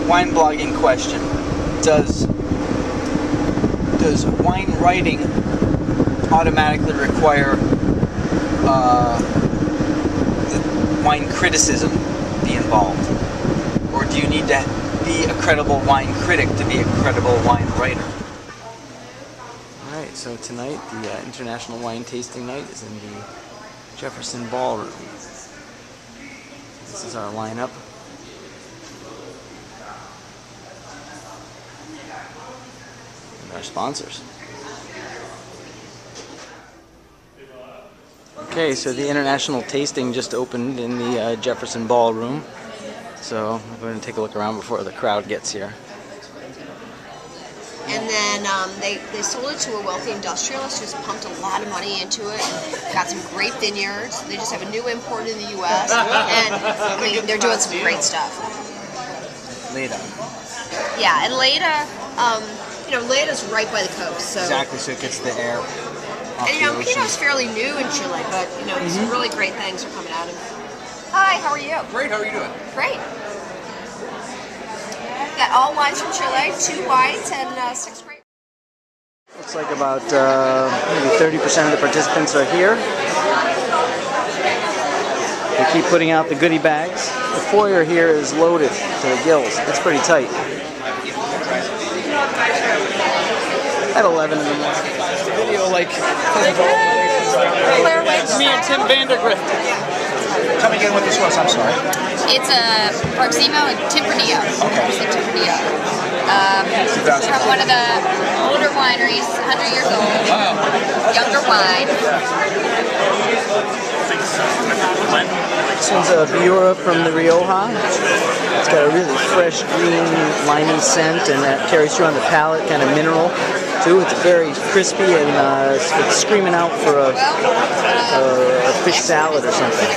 wine blogging question. Does wine writing automatically require wine criticism be involved? Or do you need to be a credible wine critic to be a credible wine writer? Alright, so tonight the International Wine Tasting Night is in the Jefferson Ballroom. This is our lineup. And our sponsors. Okay, so the International Tasting just opened in the Jefferson Ballroom. So I'm going to take a look around before the crowd gets here. And then they sold it to a wealthy industrialist who's pumped a lot of money into it. Got some great vineyards. They just have a new import in the U.S. And I mean, they're doing some great stuff. Leda. Yeah, and Leda, you know, Leda's right by the coast. So. Exactly, so it gets the air. And you know, Pinot's fairly new in Chile, but you know, some really great things are coming out of it. Hi, how are you? Great, how are you doing? Great. Got all wines from Chile, 2 whites and 6 grapes. Looks like about maybe 30% of the participants are here. They keep putting out the goodie bags. The foyer here is loaded to the gills. It's pretty tight. At 11 in the morning. Video like me and Tim Vandergrift. Tell me again what this was, I'm sorry. It's a Proximo and Tempranillo. Okay. It's a Tempranillo. From one of the older wineries, 100 years old. Wow. Younger wine. This one's a Biura from the Rioja. It's got a really fresh, green, limey scent, and that carries through on the palate, kind of mineral, too. It's very crispy, and it's screaming out for a fish salad or something.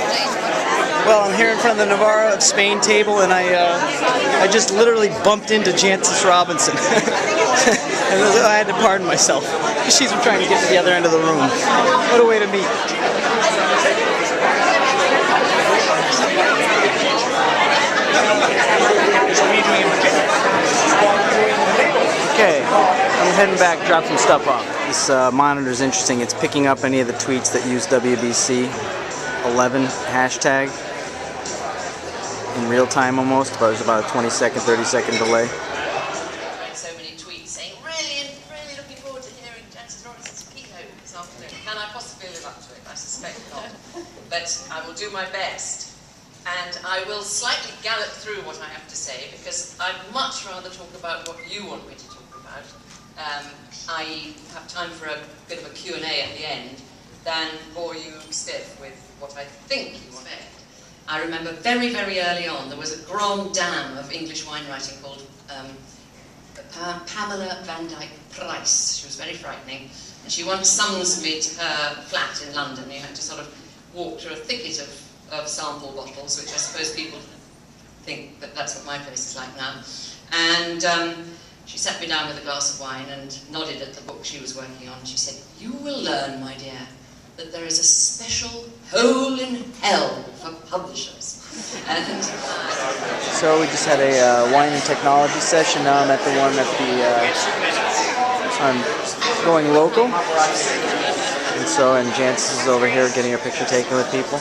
Well, I'm here in front of the Navarra of Spain table, and I just literally bumped into Jancis Robinson. And I had to pardon myself. She's trying to get to the other end of the room. What a way to meet. Okay, I'm heading back, drop some stuff off. This monitor is interesting. It's picking up any of the tweets that use WBC11 hashtag in real time almost. But there's about a 20-second, 30-second delay. So many tweets saying, really looking forward to hearing Jancis Robinson's keynote this afternoon. Can I possibly live up to it? I suspect not. But I will do my best. And I will slightly gallop through what I have to say, because I'd much rather talk about what you want me to talk about. I have time for a bit of a Q&A at the end, than bore you stiff with what I think you want. I remember very, very early on, there was a grande dame of English wine writing called Pamela Van Dyke Price. She was very frightening. And she once summoned me to her flat in London. You had to sort of walk through a thicket of sample bottles, which I suppose people think that that's what my place is like now. And she sat me down with a glass of wine and nodded at the book she was working on. She said, "You will learn, my dear, that there is a special hole in hell for publishers." And So we just had a wine and technology session. Now I'm at the one at the, I'm going local. And so, and Jancis is over here getting her picture taken with people.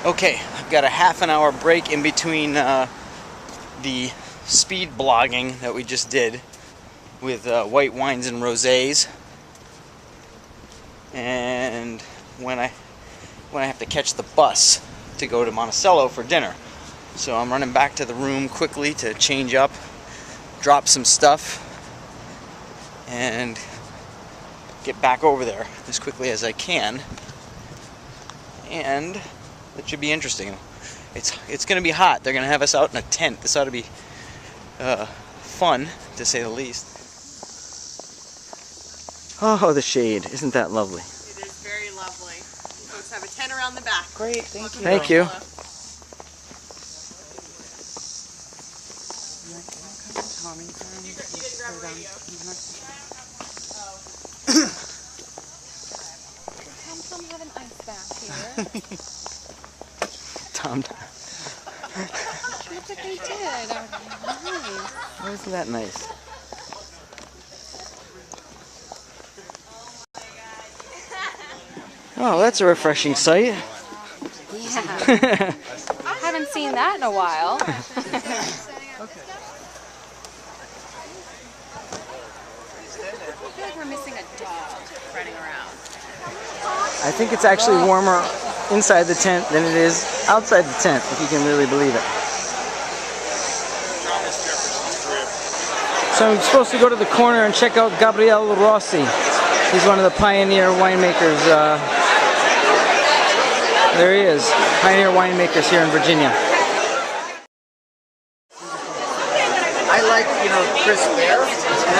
Okay, I've got a half an hour break in between the speed blogging that we just did with white wines and rosés, and when I have to catch the bus to go to Monticello for dinner. So I'm running back to the room quickly to change up, drop some stuff, and get back over there as quickly as I can. And it should be interesting. It's going to be hot. They're going to have us out in a tent. This ought to be fun, to say the least. Oh, the shade. Isn't that lovely? It is very lovely. You folks have a tent around the back. Great, thank you. Thank you. Tom have an ice bath here. Tom. Look what they did. Nice. Oh, isn't that nice? Oh, that's a refreshing sight. Yeah. I haven't seen that in a while. I feel like we're missing a dog running around. I think it's actually warmer inside the tent than it is outside the tent, if you can really believe it. So I'm supposed to go to the corner and check out Gabriele Rossi. He's one of the pioneer winemakers. There he is, pioneer winemakers here in Virginia. I like, crisp air.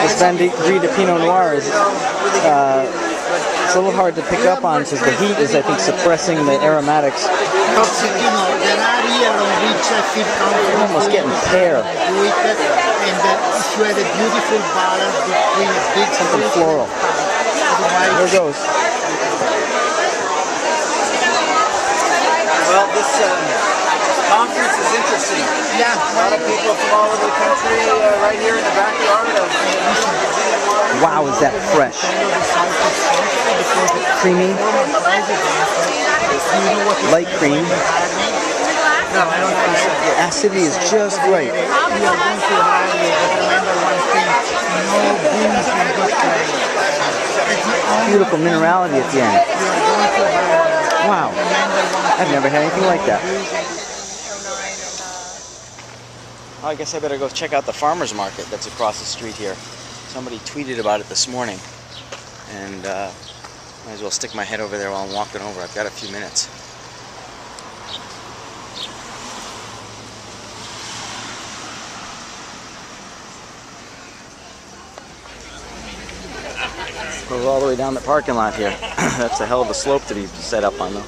This Vendée de Pinot Noir is it's a little hard to pick up on because the heat is, I think, suppressing the aromatics. You're Almost getting pear. And if you had a beautiful balance between a big Something floral. There it goes. Well, this conference is interesting. Yeah. A lot of people from all over the country right here in the backyard of Virginia. Wow, is that fresh? Creamy. Light cream. No, I don't think so. The acidity is just right. we are going to have, remember one thing, no booze in good place. Beautiful minerality at the end. Wow. I've never had anything like that. I guess I better go check out the farmer's market that's across the street here. Somebody tweeted about it this morning. And might as well stick my head over there while I'm walking over. I've got a few minutes. Goes all the way down the parking lot here. That's a hell of a slope to be set up on, though.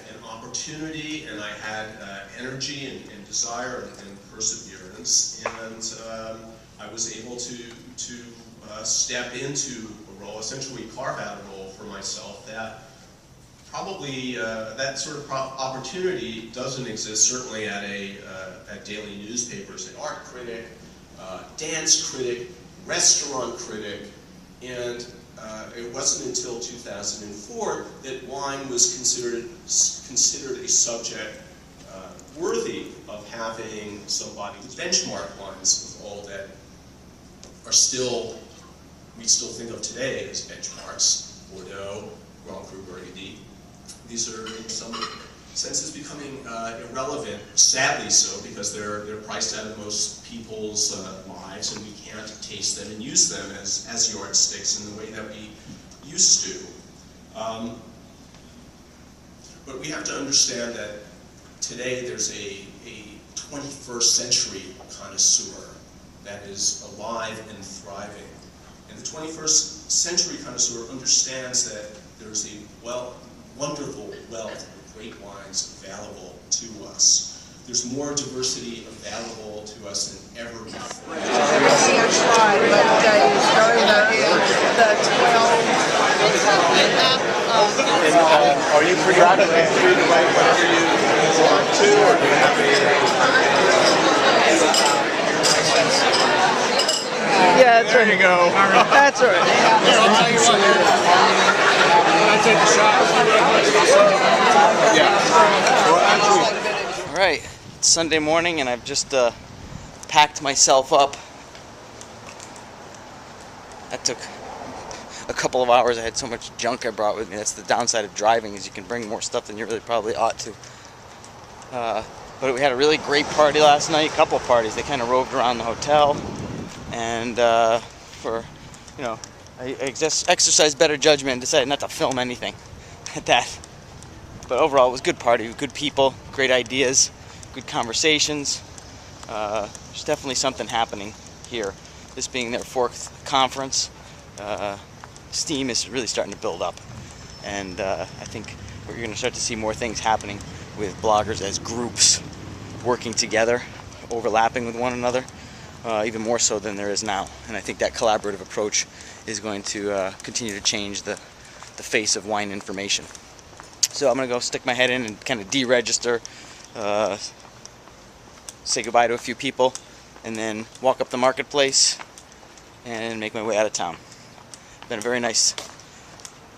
An opportunity, and I had energy and desire and perseverance, and I was able to step into a role, essentially carve out a role for myself that probably that sort of opportunity doesn't exist, certainly at daily newspapers. An art critic, dance critic, restaurant critic, and it wasn't until 2004 that wine was considered a subject worthy of having somebody who benchmark wines with all that are we still think of today as benchmarks: Bordeaux, Grand Cru Burgundy. These are in some senses becoming irrelevant, sadly so, because they're priced out of most people's lives, and we can't taste them and use them as yardsticks in the way that we used to. But we have to understand that today there's a 21st century connoisseur that is alive and thriving. And the 21st century connoisseur understands that there's a wonderful wealth of great wines available to us. There's more diversity available to us than ever before. Are you pretty out of it? Whenever you want to, or do you have Yeah, that's right. There you go. That's all right. I'll tell you what. Can I take a shot? Yeah. Well, actually. All right. It's Sunday morning, and I've just packed myself up. That took a couple of hours. I had so much junk I brought with me. That's the downside of driving, is you can bring more stuff than you really probably ought to. But we had a really great party last night. A couple of parties. They kind of roved around the hotel, and I exercised better judgment and decided not to film anything at that. But overall, it was a good party, good people, great ideas, good conversations. there's definitely something happening here. This being their 4th conference, steam is really starting to build up, and I think we're going to start to see more things happening with bloggers as groups working together, overlapping with one another, even more so than there is now. And I think that collaborative approach is going to continue to change the face of wine information. So I'm going to go stick my head in and kind of deregister, say goodbye to a few people, and then walk up the marketplace and make my way out of town. Been a very nice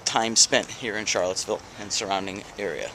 time spent here in Charlottesville and surrounding area.